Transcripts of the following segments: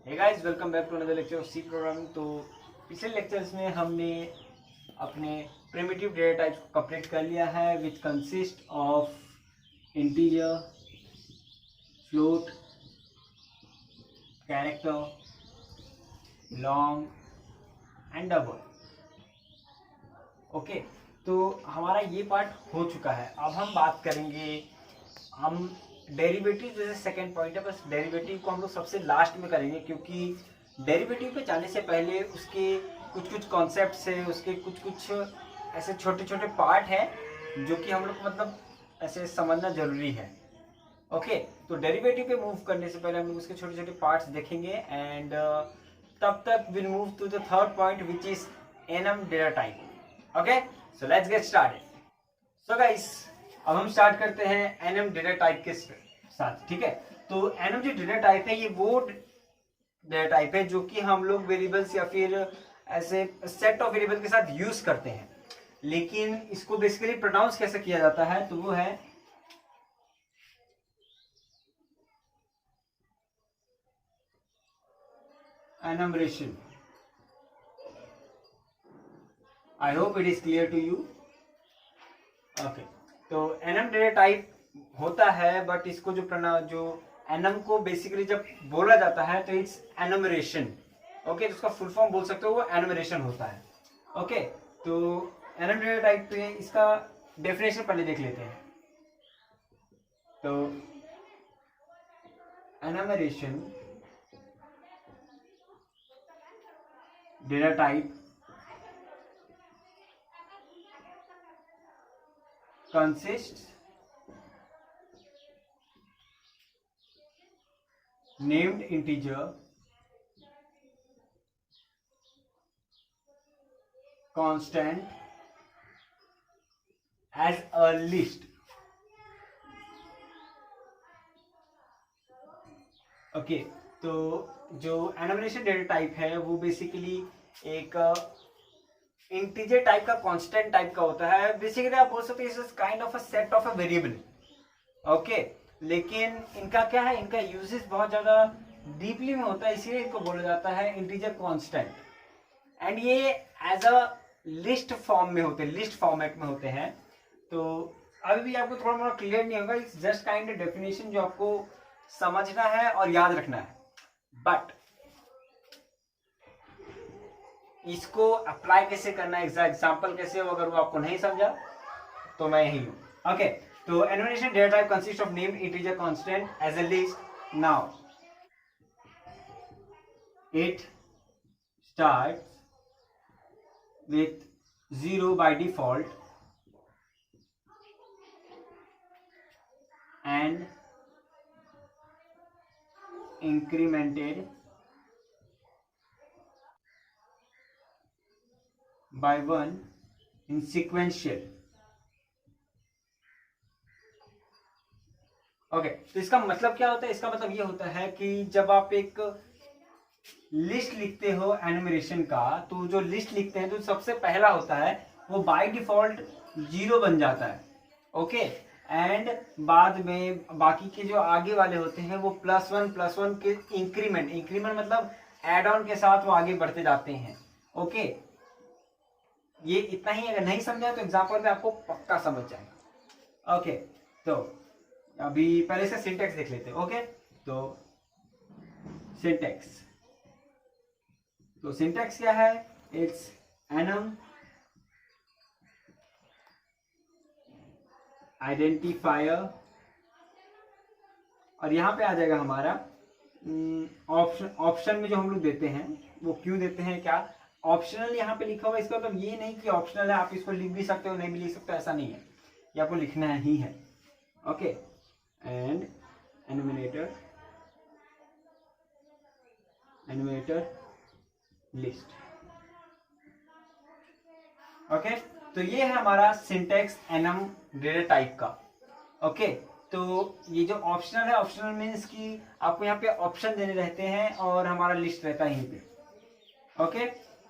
Hey guys, welcome back to another lecture of C programming. तो पिछले lectures में हमने अपने प्रिमिटिव डेटा टाइप्स को कंप्लीट कर लिया है which consist of integer, float, character, long and double. Okay, तो हमारा ये पार्ट हो चुका है। अब हम बात करेंगे, हम डेरिवेटिव जैसे सेकेंड पॉइंट है, बस डेरिवेटिव को हम लोग सबसे लास्ट में करेंगे, क्योंकि डेरिवेटिव पे जाने से पहले उसके कुछ कुछ कॉन्सेप्ट्स है, उसके कुछ कुछ ऐसे छोटे छोटे पार्ट हैं जो कि हम लोग मतलब ऐसे समझना जरूरी है। ओके, तो डेरिवेटिव पे मूव करने से पहले हम लोग उसके छोटे छोटे पार्ट्स देखेंगे एंड तब तक will move to the third point which is enum data type. Okay, so let's get started. So guys, अब हम स्टार्ट करते हैं एनम डेटा टाइप के साथ। ठीक है, तो एनम जो डेटा टाइप है ये वो डेटा टाइप है जो कि हम लोग वेरिएबल्स या फिर ऐसे सेट ऑफ वेरिएबल के साथ यूज करते हैं, लेकिन इसको बेसिकली प्रोनाउंस कैसे किया जाता है तो वो है enumeration. I hope it is clear to you. Okay, तो एनम डेटा टाइप होता है, बट इसको जो एनम को बेसिकली जब बोला जाता है तो इट्स एनमरेशन। ओके, तो उसका फुल फॉर्म बोल सकते हो, वो एनमरेशन होता है। ओके, तो एनम डेटा टाइप पे इसका डेफिनेशन पहले देख लेते हैं। तो enumeration data type consists named integer, constant as a list। Okay, तो जो एनमरेशन डेटा टाइप है वो बेसिकली एक इंटीजर टाइप का, कांस्टेंट टाइप का होता है। बेसिकली आप बोल सकते हैं kind of a set of a variable. Okay, लेकिन इनका क्या है, इनका यूजेस बहुत ज्यादा डीपली में होता है, इसीलिए इनको बोला जाता है इंटीजर कांस्टेंट। एंड ये एज अ लिस्ट फॉर्म में होते हैं, लिस्ट फॉर्मेट में होते हैं। तो अभी भी आपको थोड़ा मोड़ा क्लियर नहीं होगा, it's just kind of definition जो आपको समझना है और याद रखना है। बट इसको अप्लाई कैसे करना है, एग्जाम्पल कैसे हो, अगर वो आपको नहीं समझा तो मैं यही हूं। ओके, तो annotation data type consist of name integer constant as a list. Now it starts with 0 by default and incremented by 1 in sequential। Okay, तो इसका मतलब क्या होता है, इसका मतलब ये होता है कि जब आप एक लिस्ट लिखते हो एनुमरेशन का, तो जो लिस्ट लिखते हैं तो सबसे पहला होता है वो बाय डिफॉल्ट 0 बन जाता है। ओके, एंड बाद में बाकी के जो आगे वाले होते हैं वो +1 के इंक्रीमेंट मतलब एड ऑन के साथ वो आगे बढ़ते जाते हैं। ओके, ये इतना ही, अगर नहीं समझा तो एग्जांपल में आपको पक्का समझ जाएगा। ओके, तो अभी पहले से सिंटेक्स देख लेते हैं। ओके, तो सिंटेक्स, तो सिंटेक्स क्या है, इट्स एनम आइडेंटिफायर, और यहां पे आ जाएगा हमारा ऑप्शन में जो हम लोग देते हैं वो क्यों देते हैं, क्या ऑप्शनल यहाँ पे लिखा हुआ है, इसका मतलब ये नहीं कि ऑप्शनल है, आप इसको लिख भी सकते हो, नहीं भी लिख सकते हो, ऐसा नहीं है, ये आपको लिखना ही है। Okay, and animator list. Okay, तो ये है हमारा सिंटेक्स एनम डेटा टाइप का। ओके, तो ये जो ऑप्शनल है, ऑप्शनल मीन्स कि आपको यहाँ पे ऑप्शन देने रहते हैं और हमारा लिस्ट रहता है यहीं पे। ओके,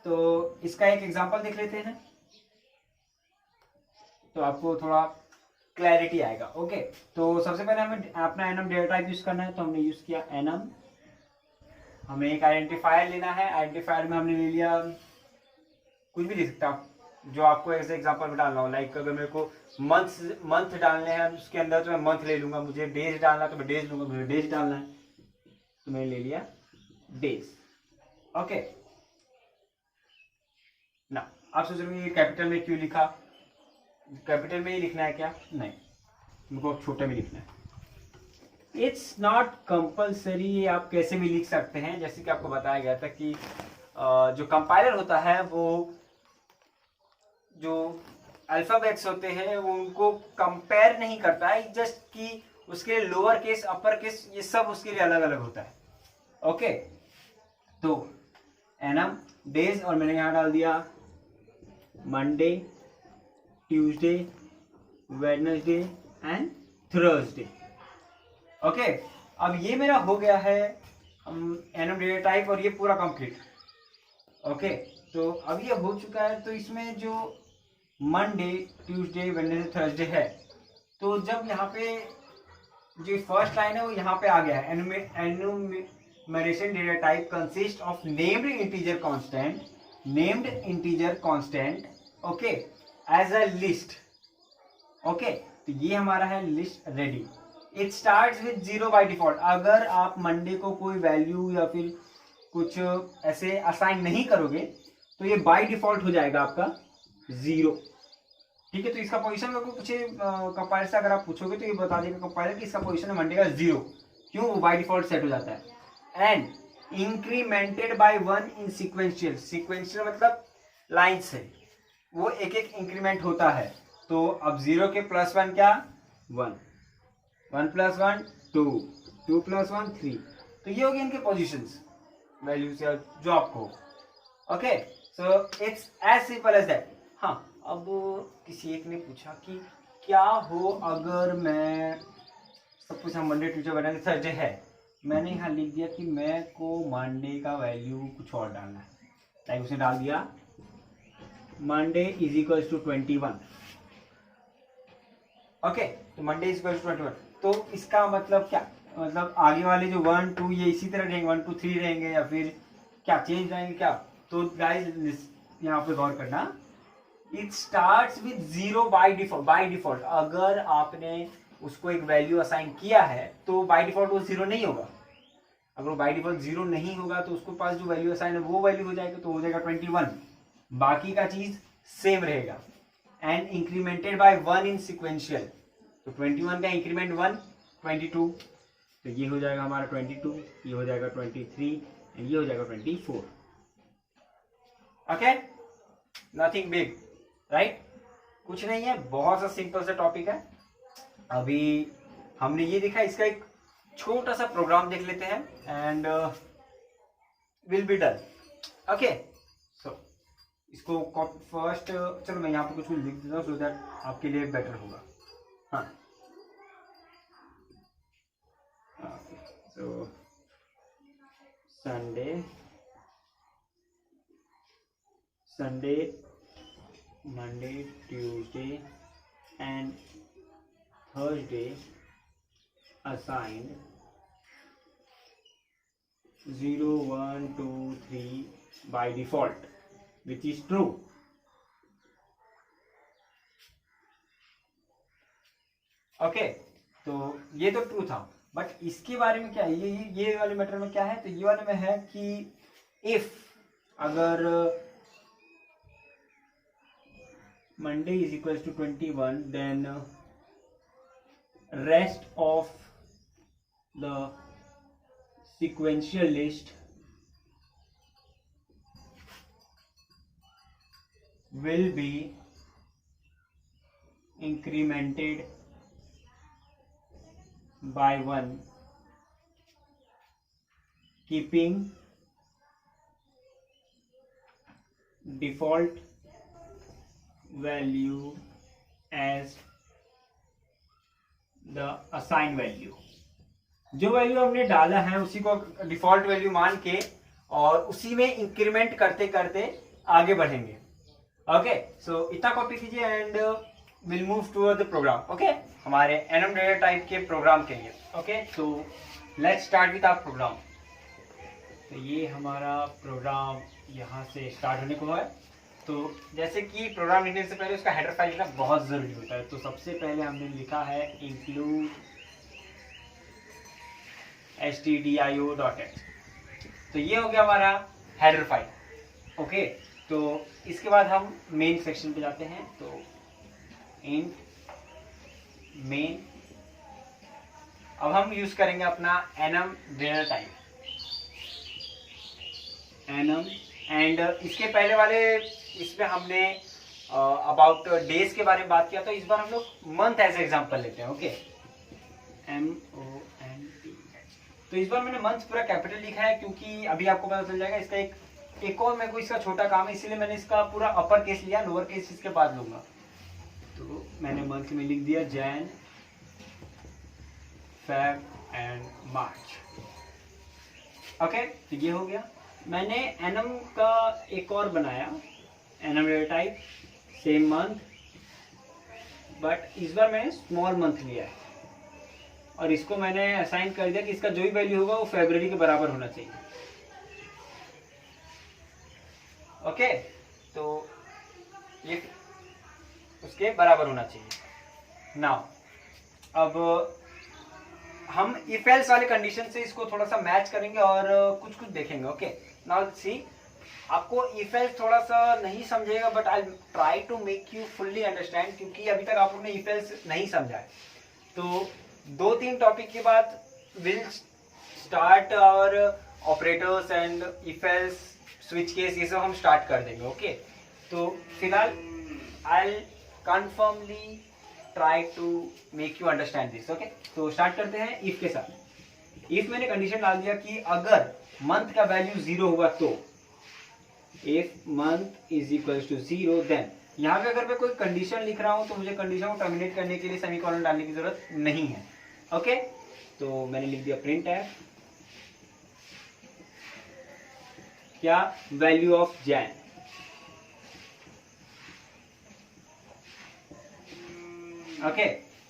तो इसका एक एग्जांपल देख लेते हैं तो आपको थोड़ा क्लैरिटी आएगा। ओके, तो सबसे पहले हमें अपना एनम डेटा टाइप यूज करना है, तो हमने यूज किया एनम हमें एक आइडेंटिफायर लेना है। आइडेंटिफायर में हमने ले लिया, कुछ भी लिख सकता आप जो आपको ऐसे एग्जांपल में डालना हो। लाइक अगर मेरे को मंथ डालने हैं उसके अंदर तो मैं मंथ ले लूंगा, मुझे डेज डालना है तो मैं डेज लूंगा, मुझे डेज डालना है तो मैंने ले लिया डेज। ओके ना, आप सोच रहे हो कैपिटल में क्यों लिखा, कैपिटल में ही लिखना है क्या? नहीं, मुझको छोटे में लिखना है। इट्स नॉट कंपल्सरी, आप कैसे भी लिख सकते हैं। जैसे कि आपको बताया गया था कि जो कंपाइलर होता है वो जो अल्फाबेट्स होते हैं वो उनको कंपेयर नहीं करता है, जस्ट कि उसके लोअर केस अपर केस ये सब उसके लिए अलग अलग होता है। ओके तो एनम डेज, और मैंने यहां डाल दिया Monday, Tuesday, Wednesday and Thursday. Okay अब ये मेरा हो गया है एनम डेटा टाइप और ये पूरा कंप्लीट। ओके तो अब ये हो चुका है। तो इसमें जो मंडे, ट्यूसडे, वेडनेसडे, थर्सडे है, तो जब यहाँ पे जो फर्स्ट लाइन है वो यहाँ पे आ गया है, enumeration data type consist of named integer constant, named integer constant, okay, as a list. Okay तो ये हमारा है list ready. It starts with 0 by default. अगर आप मंडे को कोई वैल्यू या फिर कुछ ऐसे असाइन नहीं करोगे तो ये बाय डिफॉल्ट हो जाएगा आपका 0। ठीक है, तो इसका पोजीशन अगर पूछे कंपाइलर से, अगर आप पूछोगे तो ये बता देगा कंपाइलर कि इसका पोजीशन है मंडे का 0, क्यों? वो बाय डिफॉल्ट सेट हो जाता है। And incremented by 1 in sequential, sequential मतलब लाइन से वो एक एक इंक्रीमेंट होता है। तो अब 0 के +1 क्या? 1, 1 + 1 2, 2 + 1 3। तो ये हो गए इनके पोजीशंस, वैल्यूज या जो आपको। Okay so it's as simple as that. हाँ अब किसी एक ने पूछा कि क्या हो अगर मैं सब कुछ मंडे, ट्यूसडे, वेडनेसडे, थर्सडे है, मैंने यहाँ लिख दिया कि मैं को मंडे का वैल्यू कुछ और डालना है। लाइक उसने डाल दिया मंडे = 21। ओके तो मंडे = 21। तो इसका मतलब क्या? मतलब आगे वाले जो 1 2 ये इसी तरह रहेंगे, 1 2 3 रहेंगे या फिर क्या चेंज रहेंगे क्या? तो गाइस यहाँ पे गौर करना, it starts with 0 by default. Bye default अगर आपने उसको एक वैल्यू असाइन किया है तो बाय डिफॉल्ट वो 0 नहीं होगा। अगर वो बाय डिफॉल्ट 0 नहीं होगा तो उसके पास जो वैल्यू असाइन है वो वैल्यू हो जाएगा, तो हो जाएगा 21। बाकी का चीज सेम रहेगा। And incremented by 1 in sequential, तो 21 का इंक्रीमेंट 1, 22, तो ये हो जाएगा हमारा 22, ये हो जाएगा 23 एंड ये हो जाएगा 24। Okay nothing big, right? कुछ नहीं है, बहुत सा सिंपल सा टॉपिक है। अभी हमने ये देखा, इसका एक छोटा सा प्रोग्राम देख लेते हैं and will be done. Okay so इसको फर्स्ट, चलो मैं यहाँ पे कुछ लिख देता हूँ सो दैट आपके लिए बेटर होगा। हाँ so Sunday, Monday, Tuesday and Thursday assigned 0 1 2 3 by default, which is true. Okay तो ये तो ट्रू था, बट इसके बारे में क्या है? ये वाले मैटर में क्या है? तो ये वाले में है कि इफ अगर Monday = 21 then rest of the sequential list will be incremented by 1, keeping default value as the assigned value। जो वैल्यू हमने डाला है उसी को डिफॉल्ट वैल्यू मान के और उसी में इंक्रीमेंट करते करते आगे बढ़ेंगे। ओके सो इतना कॉपी कीजिए and will move toward the program. Okay हमारे एनम डेटा टाइप के प्रोग्राम के लिए। Okay so let's start with our program. तो ये हमारा प्रोग्राम यहाँ से स्टार्ट होने को है। तो जैसे कि प्रोग्राम लिखने से पहले उसका हेडर फाइल लिखना बहुत ज़रूरी होता है। तो सबसे पहले हमने लिखा है include stdio.h। तो ये हो गया हमारा हेडर फाइल। ओके, तो इसके बाद हम मेन सेक्शन पे जाते हैं। तो int main, अब हम यूज करेंगे अपना enum data type enum, and इसके पहले वाले इसमें हमने अबाउट डेज के बारे में बात किया। तो इस बार हम लोग मंथ एज एग्जांपल लेते हैं। Okay, MONTH। तो इस बार मैंने मंथ पूरा कैपिटल लिखा है क्योंकि अभी आपको पता चल जाएगा इसका एक और मेरे को इसका छोटा काम है, इसीलिए मैंने इसका पूरा अपर केस लिया, लोअर केस इसके बाद लूंगा। तो मैंने मंथ में लिख दिया Jain, Feb and March. Okay, तो ये हो गया। मैंने एनम का एक और बनाया, annum data type same month, but इस बार मैंने स्मॉल मंथ लिया है और इसको मैंने असाइन कर दिया कि इसका जो भी वैल्यू होगा वो फरवरी के बराबर होना चाहिए। ओके, तो ये उसके बराबर होना चाहिए। नाउ अब हम इफ एल्स वाले कंडीशन से इसको थोड़ा सा मैच करेंगे और कुछ कुछ देखेंगे। ओके, नाउ सी, आपको इफ एल्स थोड़ा सा नहीं समझेगा, but I try to make you fully understand, क्योंकि अभी तक आप लोगों ने इफ एल्स नहीं समझा है। तो 2-3 टॉपिक के बाद विल स्टार्ट और operators and if else, switch case, ये सब हम स्टार्ट कर देंगे। ओके, तो फिलहाल I confirmly try to make you understand this. Okay, तो स्टार्ट करते हैं इफ के साथ। इफ मैंने कंडीशन डाल दिया कि अगर मंथ का वैल्यू 0 होगा तो if month is equal to 0 then, यहाँ पे अगर मैं कोई कंडीशन लिख रहा हूं तो मुझे कंडीशन को टर्मिनेट करने के लिए सेमीकोलन डालने की जरूरत नहीं है। ओके, तो मैंने लिख दिया प्रिंट है क्या, value of Jain. Okay,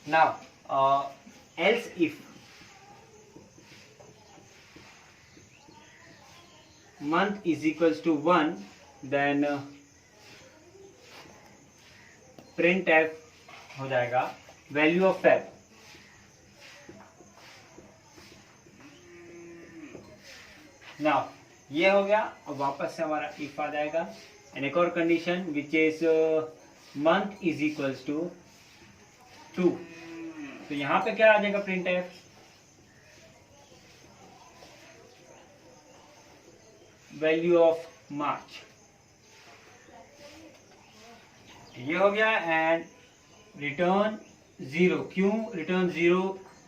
now else if month is equals to 1, then printf हो जाएगा वैल्यू ऑफ फेब। नाउ ये हो गया, अब वापस से हमारा इफ आ जाएगा एंड एक और condition which is month is equals to 2। तो यहां पे क्या आ जाएगा, printf वैल्यू ऑफ मार्च। ये हो गया एंड रिटर्न 0। क्यों रिटर्न 0?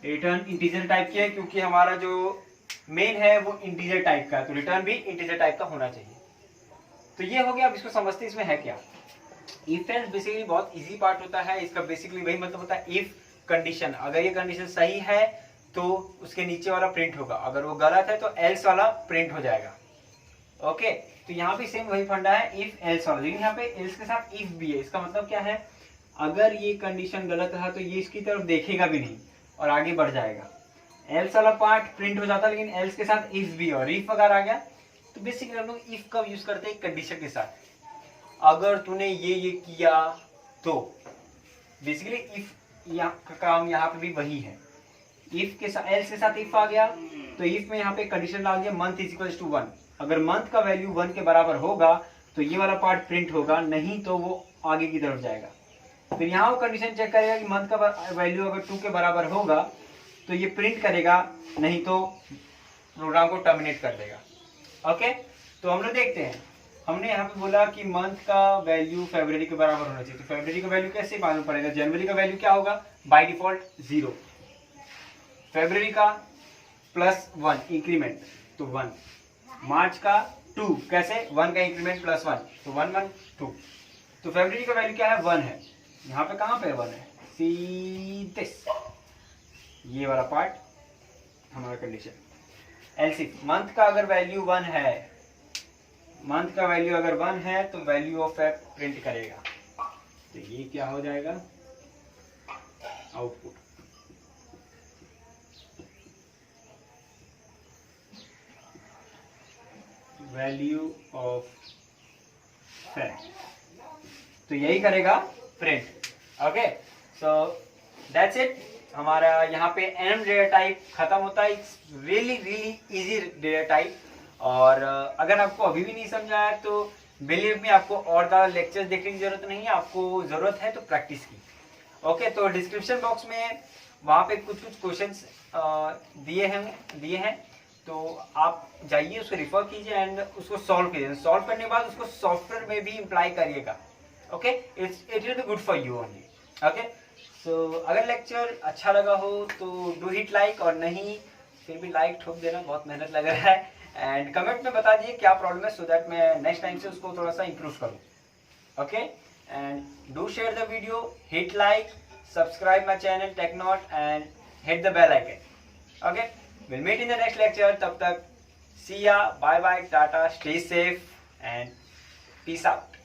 रिटर्न इंटीजर टाइप की है क्योंकि हमारा जो मेन है वो इंटीजर टाइप का है, तो रिटर्न भी इंटीजर टाइप का होना चाहिए। तो ये हो गया। अब इसको समझते इसमें है क्या। इफ एल्स बेसिकली बहुत इजी पार्ट होता है इसका। बेसिकली वही मतलब होता है इफ कंडीशन, अगर ये कंडीशन सही है तो उसके नीचे वाला प्रिंट होगा, अगर वो गलत है तो एल्स वाला प्रिंट हो जाएगा। ओके, तो यहाँ पे सेम वही फंडा है इफ एल्स वाला, लेकिन यहाँ पे एल्स के साथ इफ भी है। इसका मतलब क्या है, अगर ये कंडीशन गलत रहा तो ये इसकी तरफ देखेगा भी नहीं और आगे बढ़ जाएगा। एल्स वाला पार्ट प्रिंट हो जाता है, लेकिन एल्स के साथ इफ भी, और इफ अगर आ गया तो बेसिकली हम लोग इफ का यूज करते हैं कंडीशन के साथ। अगर तूने ये किया तो बेसिकली इफ का काम यहाँ पे भी वही है। इफ के साथ एल्स के साथ इफ आ गया तो इफ में यहाँ पे कंडीशन डाल दिया मंथ इज इक्वल टू 1। अगर मंथ का वैल्यू 1 के बराबर होगा तो ये वाला पार्ट प्रिंट होगा, नहीं तो वो आगे की तरफ जाएगा। फिर यहाँ वो कंडीशन चेक करेगा कि मंथ का वैल्यू अगर 2 के बराबर होगा तो ये प्रिंट करेगा, नहीं तो प्रोग्राम को टर्मिनेट कर देगा। ओके, तो हम लोग देखते हैं। हमने यहाँ पे बोला कि मंथ का वैल्यू फरवरी के बराबर होना चाहिए, तो फरवरी का वैल्यू कैसे मालूम पड़ेगा। जनवरी का वैल्यू क्या होगा, बाय डिफॉल्ट 0। फरवरी का +1 इंक्रीमेंट तो 1। मार्च का 2, कैसे 1 का इंक्रीमेंट +1 तो 1 1 2। तो फरवरी का वैल्यू क्या है, 1 है। यहाँ पे कहाँ पे 1 है, सीधे ये वाला पार्ट हमारा कंडीशन। एल्स इफ मंथ का अगर वैल्यू 1 है, मंथ का वैल्यू अगर 1 है तो वैल्यू ऑफ एफ प्रिंट करेगा। तो ये क्या हो जाएगा, आउटपुट। वैल्यू ऑफ फ्रेंड, तो यही करेगा print. Okay, so that's it. हमारा यहाँ पे एनम डेटा टाइप खत्म होता है। It's really really easy data type. और अगर आपको अभी भी नहीं समझा है तो बिलीव मी, आपको और ज़्यादा लेक्चर्स देखने की जरूरत नहीं है, आपको जरूरत है तो प्रैक्टिस की। ओके, तो डिस्क्रिप्शन बॉक्स में वहाँ पे कुछ कुछ क्वेश्चंस दिए हैं, तो आप जाइए उसको रिफर कीजिए एंड उसको सॉल्व कीजिए। सॉल्व करने के बाद उसको सॉफ्टवेयर में भी इम्प्लाई करिएगा। Okay, it will be good for you only. Okay, so अगर लेक्चर अच्छा लगा हो तो डू हिट लाइक, और नहीं फिर भी लाइक ठोक देना, बहुत मेहनत लग रहा है। एंड कमेंट में बता दीजिए क्या प्रॉब्लम है, सो दैट मैं नेक्स्ट टाइम से उसको थोड़ा सा इम्प्रूव करूँ। Okay, and do share the video, hit like, subscribe my channel TechNot and hit the bell icon. Okay, we'll meet in the next lecture. Tab tak see ya, bye bye, tata, stay safe and peace out.